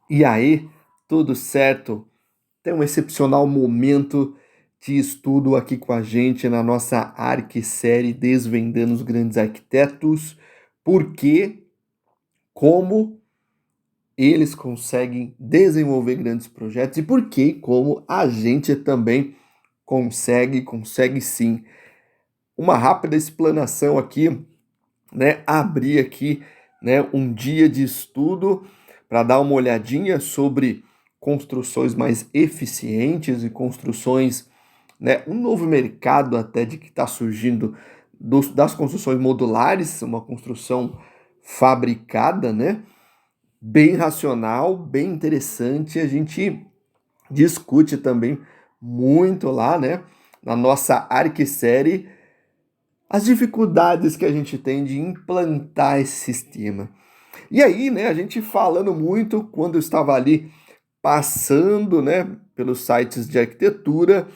E aí, tudo certo? Tem um excepcional momento de estudo aqui com a gente na nossa Arquisérie Desvendando os Grandes Arquitetos, porque como eles conseguem desenvolver grandes projetos e por que como a gente também consegue sim. Uma rápida explanação aqui, né? Abrir aqui, né, um dia de estudo para dar uma olhadinha sobre construções mais eficientes e construções, né, um novo mercado até de que está surgindo das construções modulares, uma construção fabricada, né, bem racional, bem interessante. A gente discute também muito lá, né, na nossa arquisérie, as dificuldades que a gente tem de implantar esse sistema. E aí, né, a gente falando muito quando eu estava ali passando, né, pelos sites de arquitetura,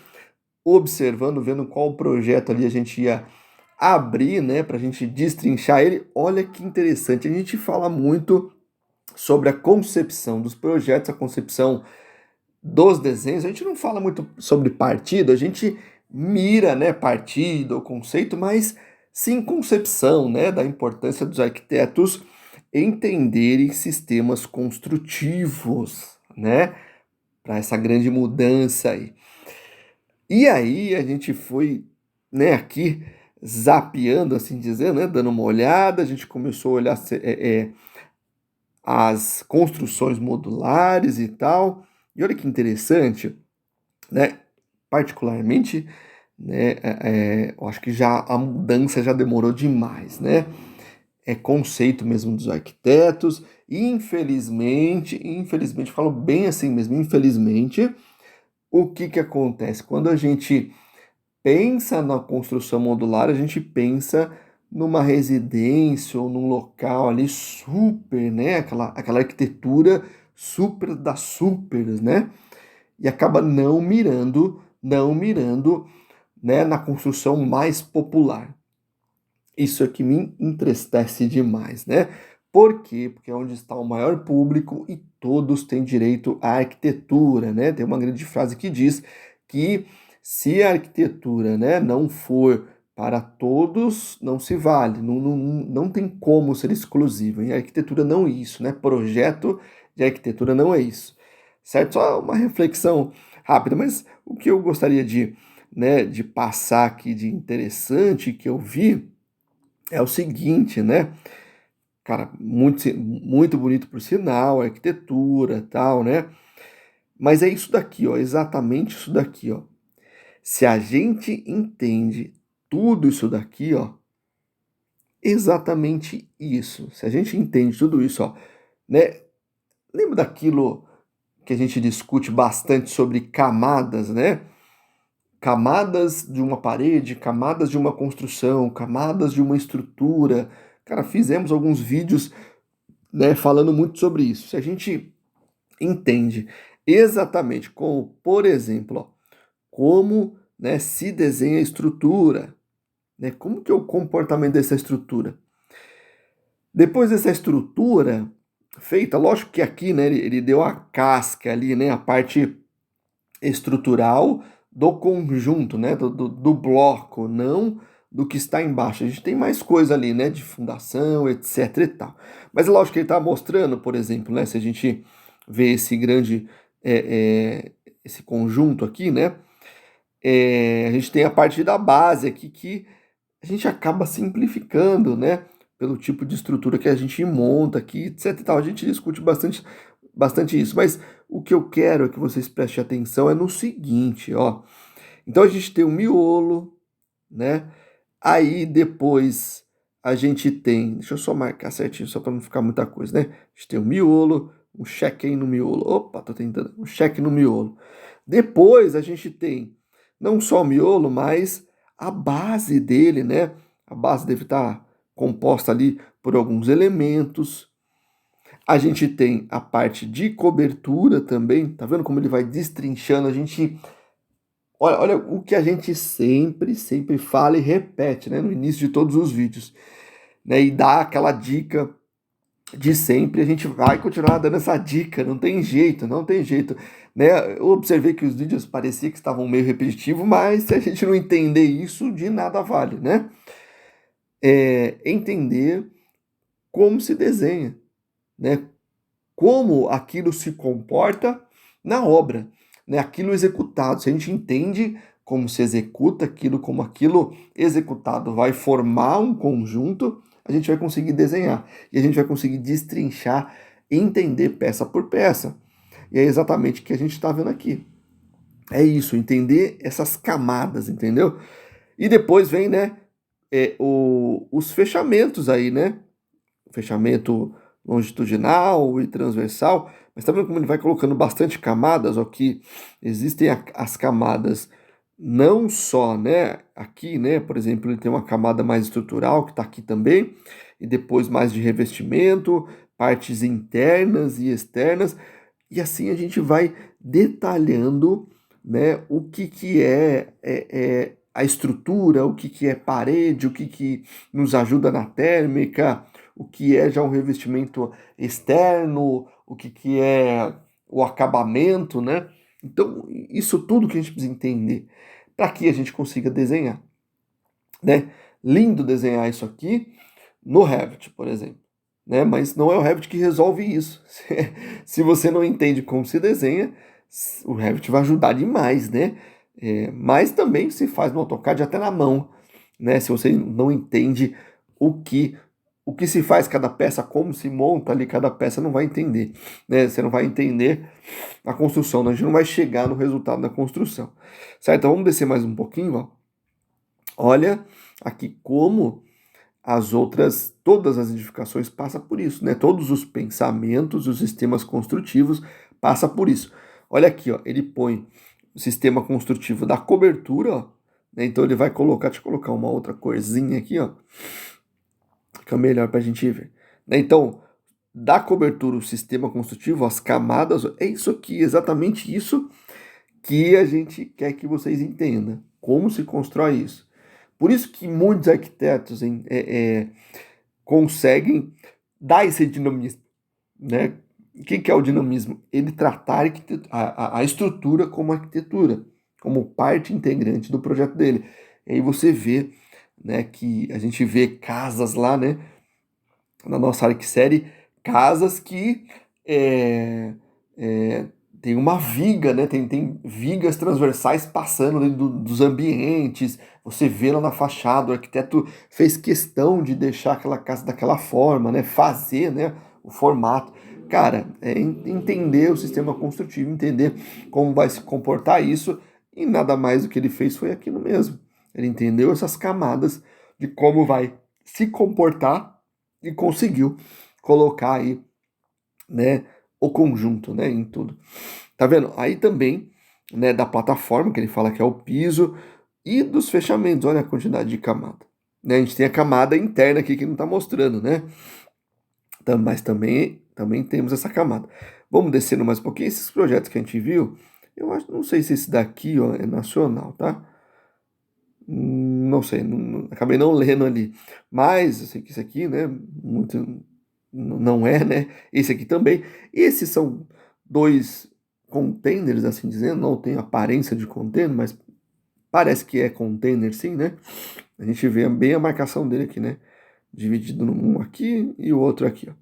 observando, vendo qual projeto ali a gente ia abrir, né, para a gente destrinchar ele. Olha que interessante, a gente fala muito sobre a concepção dos projetos, a concepção dos desenhos. A gente não fala muito sobre partido, a gente mira, né, partido ou conceito, mas sim concepção, né, da importância dos arquitetos entenderem sistemas construtivos, né, para essa grande mudança aí. E aí a gente foi, né, aqui zapeando, assim dizer, né, dando uma olhada, a gente começou a olhar as construções modulares e tal. E olha que interessante, né? Particularmente, né? Eu acho que já a mudança já demorou demais, né? É conceito mesmo dos arquitetos. Infelizmente, falo bem assim mesmo, infelizmente, o que que acontece? Quando a gente pensa na construção modular, a gente pensa numa residência ou num local ali super, né? Aquela arquitetura super das supers, né? E acaba não mirando, né, na construção mais popular. Isso aqui me entristece demais, né? Por quê? Porque é onde está o maior público e todos têm direito à arquitetura, né? Tem uma grande frase que diz que se a arquitetura, né, não for para todos, não se vale, não tem como ser exclusiva. E a arquitetura não é isso, né? Projeto de arquitetura não é isso, certo? Só uma reflexão rápida, mas o que eu gostaria de passar aqui de interessante que eu vi é o seguinte, né? Cara, muito bonito por sinal, a arquitetura, tal, né? Mas é isso daqui, ó, exatamente isso daqui, ó. Se a gente entende tudo isso daqui, ó, exatamente isso. Se a gente entende tudo isso, ó, né? Lembra daquilo que a gente discute bastante sobre camadas, né? Camadas de uma parede, camadas de uma construção, camadas de uma estrutura. Cara, fizemos alguns vídeos, né, falando muito sobre isso. Se a gente entende exatamente como, por exemplo, ó, como, né, se desenha a estrutura, né, como que é o comportamento dessa estrutura. Depois dessa estrutura feita, lógico que aqui, né, ele deu a casca ali, né, a parte estrutural do conjunto, né, do bloco, não do que está embaixo. A gente tem mais coisa ali, né, de fundação, etc e tal. Mas é lógico que ele está mostrando, por exemplo, né, se a gente vê esse grande, esse conjunto aqui, né, a gente tem a parte da base aqui que a gente acaba simplificando, né, pelo tipo de estrutura que a gente monta aqui, etc e tal. A gente discute bastante isso, mas o que eu quero é que vocês prestem atenção é no seguinte, ó. Então a gente tem o miolo, né? Aí depois a gente tem, deixa eu só marcar certinho, só para não ficar muita coisa, né? A gente tem o miolo, um check aí no miolo. Opa, tô tentando, um check no miolo. Depois a gente tem não só o miolo, mas a base dele, né? A base deve estar composta ali por alguns elementos. A gente tem a parte de cobertura também, tá vendo como ele vai destrinchando? A gente, olha o que a gente sempre fala e repete, né, no início de todos os vídeos, né, e dá aquela dica de sempre, a gente vai continuar dando essa dica, não tem jeito, não tem jeito, né? Eu observei que os vídeos parecia que estavam meio repetitivos, mas se a gente não entender isso, de nada vale, né? Entender como se desenha, né? Como aquilo se comporta na obra, né? Aquilo executado. Se a gente entende como se executa aquilo, como aquilo executado vai formar um conjunto, a gente vai conseguir desenhar e a gente vai conseguir destrinchar, entender peça por peça. E é exatamente o que a gente está vendo aqui. É isso, entender essas camadas, entendeu? E depois vem, né, os fechamentos aí, né? Fechamento longitudinal e transversal, mas tá vendo como ele vai colocando bastante camadas, ó, que existem as camadas não só, né, aqui, né, por exemplo, ele tem uma camada mais estrutural que está aqui também, e depois mais de revestimento, partes internas e externas, e assim a gente vai detalhando, né, o que que é a estrutura, o que que é parede, o que que nos ajuda na térmica, o que é já um revestimento externo, o que que é o acabamento, né? Então, isso tudo que a gente precisa entender para que a gente consiga desenhar, né? Lindo desenhar isso aqui no Revit, por exemplo, né? Mas não é o Revit que resolve isso. Se você não entende como se desenha, o Revit vai ajudar demais, né? Mas também se faz no AutoCAD até na mão, né? Se você não entende o que o que se faz cada peça, como se monta ali cada peça, não vai entender, né? Você não vai entender a construção, né? A gente não vai chegar no resultado da construção, certo? Então vamos descer mais um pouquinho, ó. Olha aqui como todas as edificações passam por isso, né? Todos os pensamentos, os sistemas construtivos passam por isso. Olha aqui, ó, ele põe o sistema construtivo da cobertura, ó, né? Então ele vai colocar, deixa eu colocar uma outra corzinha aqui, ó, fica melhor para a gente ver, né? Então, da cobertura, o sistema construtivo, as camadas, é isso aqui, exatamente isso que a gente quer que vocês entendam. Como se constrói isso. Por isso que muitos arquitetos conseguem dar esse dinamismo, né? O que é o dinamismo? Ele tratar a estrutura como arquitetura, como parte integrante do projeto dele. E aí você vê, né, que a gente vê casas lá, né, na nossa ArcSérie, casas que é, é, tem uma viga, né? Tem vigas transversais passando dentro dos ambientes. Você vê lá na fachada, o arquiteto fez questão de deixar aquela casa daquela forma, né? Fazer, né, o formato. Cara, entender o sistema construtivo, entender como vai se comportar isso, e nada mais do que ele fez foi aquilo mesmo. Ele entendeu essas camadas de como vai se comportar e conseguiu colocar aí, né, o conjunto, né, em tudo. Tá vendo? Aí também, né, da plataforma, que ele fala que é o piso, e dos fechamentos, olha a quantidade de camada. Né, a gente tem a camada interna aqui que não está mostrando, né? Mas também temos essa camada. Vamos descendo mais um pouquinho. Esses projetos que a gente viu, eu acho, não sei se esse daqui, ó, é nacional, tá? Não sei, acabei não lendo ali. Mas eu sei que isso aqui, né, muito, não é, né? Esse aqui também. Esses são dois containers, assim dizendo, não tem aparência de container, mas parece que é container sim, né? A gente vê bem a marcação dele aqui, né? Dividido num aqui e o outro aqui, ó.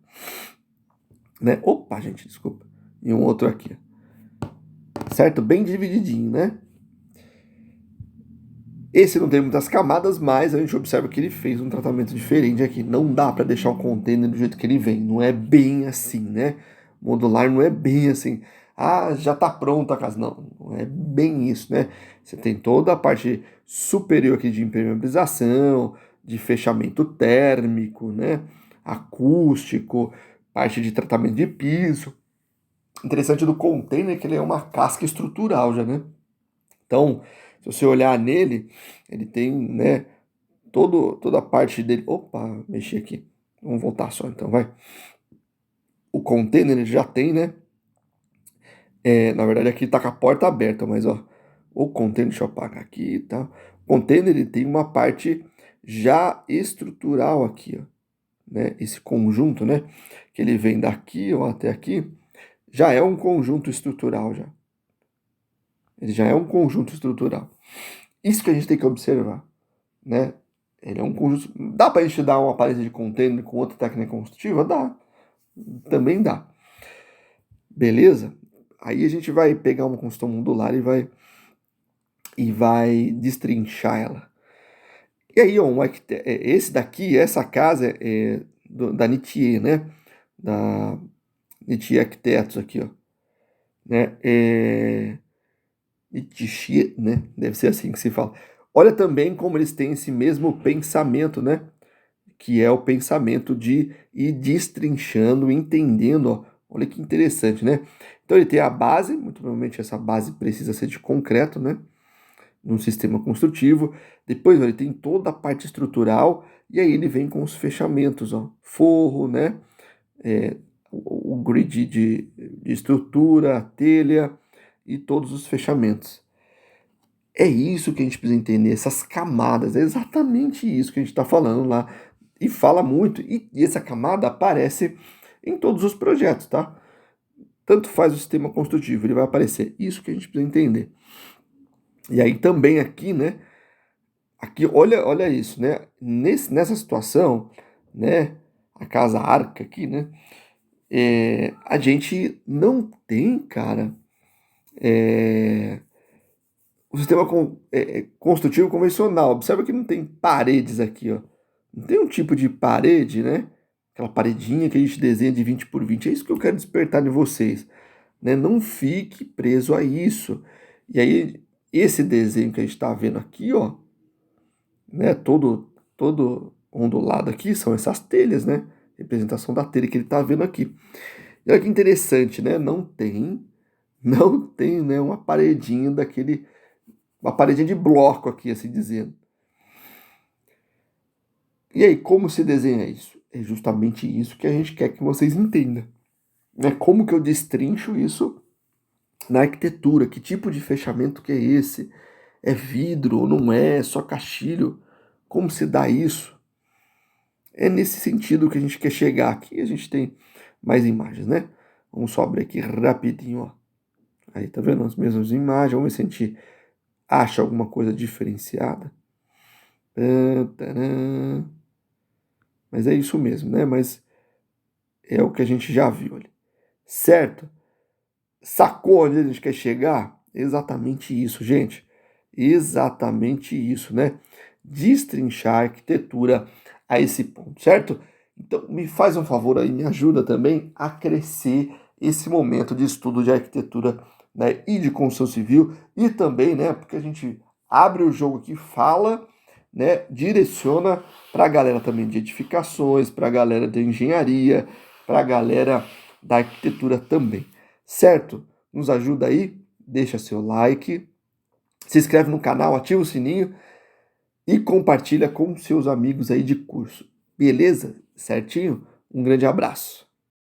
Né? Opa, gente, desculpa. E um outro aqui, ó. Certo? Bem divididinho, né? Esse não tem muitas camadas, mas a gente observa que ele fez um tratamento diferente aqui. Não dá para deixar o container do jeito que ele vem. Não é bem assim, né? Modular não é bem assim. Ah, já está pronta a casa. Não, não é bem isso, né? Você tem toda a parte superior aqui de impermeabilização, de fechamento térmico, né? Acústico, parte de tratamento de piso. Interessante do container é que ele é uma casca estrutural já, né? Então, se você olhar nele, ele tem, né, toda a parte dele. Opa, mexi aqui. Vamos voltar só então, vai. O container ele já tem, né? Na verdade, aqui tá com a porta aberta, mas ó, o container, deixa eu apagar aqui, tá? O container ele tem uma parte já estrutural aqui, ó. né, esse conjunto, né, que ele vem daqui ou até aqui, já é um conjunto estrutural já. Ele já é um conjunto estrutural. Isso que a gente tem que observar, né? Ele é um conjunto. Dá para a gente dar uma parede de container com outra técnica construtiva? Dá. Também dá. Beleza? Aí a gente vai pegar uma construção modular e vai destrinchar ela. E aí, ó, esse daqui, essa casa é da Nitier, né? Da Nitier Arquitetos aqui, ó. Né? Nitier, né? Deve ser assim que se fala. Olha também como eles têm esse mesmo pensamento, né? Que é o pensamento de ir destrinchando, entendendo, ó. Olha que interessante, né? Então ele tem a base, muito provavelmente essa base precisa ser de concreto, né? Num sistema construtivo. Depois, ó, ele tem toda a parte estrutural e aí ele vem com os fechamentos, ó. Forro, né? O grid de estrutura, a telha e todos os fechamentos. É isso que a gente precisa entender, essas camadas, é exatamente isso que a gente está falando lá. E fala muito, e essa camada aparece em todos os projetos, tá? Tanto faz o sistema construtivo, ele vai aparecer. Isso que a gente precisa entender. E aí também aqui, né? Aqui, olha isso, né? Nessa situação, né? A casa arca aqui, né? A gente não tem, cara, o sistema construtivo convencional. Observa que não tem paredes aqui, ó. Não tem um tipo de parede, né? Aquela paredinha que a gente desenha de 20 por 20. É isso que eu quero despertar em vocês, né? Não fique preso a isso. E aí, esse desenho que a gente está vendo aqui, ó, né? Todo ondulado aqui são essas telhas, né? Representação da telha que ele está vendo aqui. E olha que interessante, né? Não tem, né? Uma paredinha de bloco aqui, assim dizendo. E aí, como se desenha isso? É justamente isso que a gente quer que vocês entendam. Né? Como que eu destrincho isso na arquitetura? Que tipo de fechamento que é esse? É vidro ou não é? É só caixilho? Como se dá isso? É nesse sentido que a gente quer chegar aqui. A gente tem mais imagens, né? Vamos só abrir aqui rapidinho, ó. Aí, tá vendo as mesmas imagens? Vamos ver se a gente acha alguma coisa diferenciada. Tadã. Mas é isso mesmo, né? Mas é o que a gente já viu ali. Certo? Sacou onde a gente quer chegar? Exatamente isso, gente. Exatamente isso, né? Destrinchar a arquitetura a esse ponto, certo? Então, me faz um favor aí, me ajuda também a crescer esse momento de estudo de arquitetura, né, e de construção civil, e também, né, porque a gente abre o jogo aqui, fala, né, direciona para a galera também de edificações, para a galera da engenharia, para a galera da arquitetura também, certo? Nos ajuda aí, deixa seu like, se inscreve no canal, ativa o sininho e compartilha com seus amigos aí de curso. Beleza? Certinho? Um grande abraço.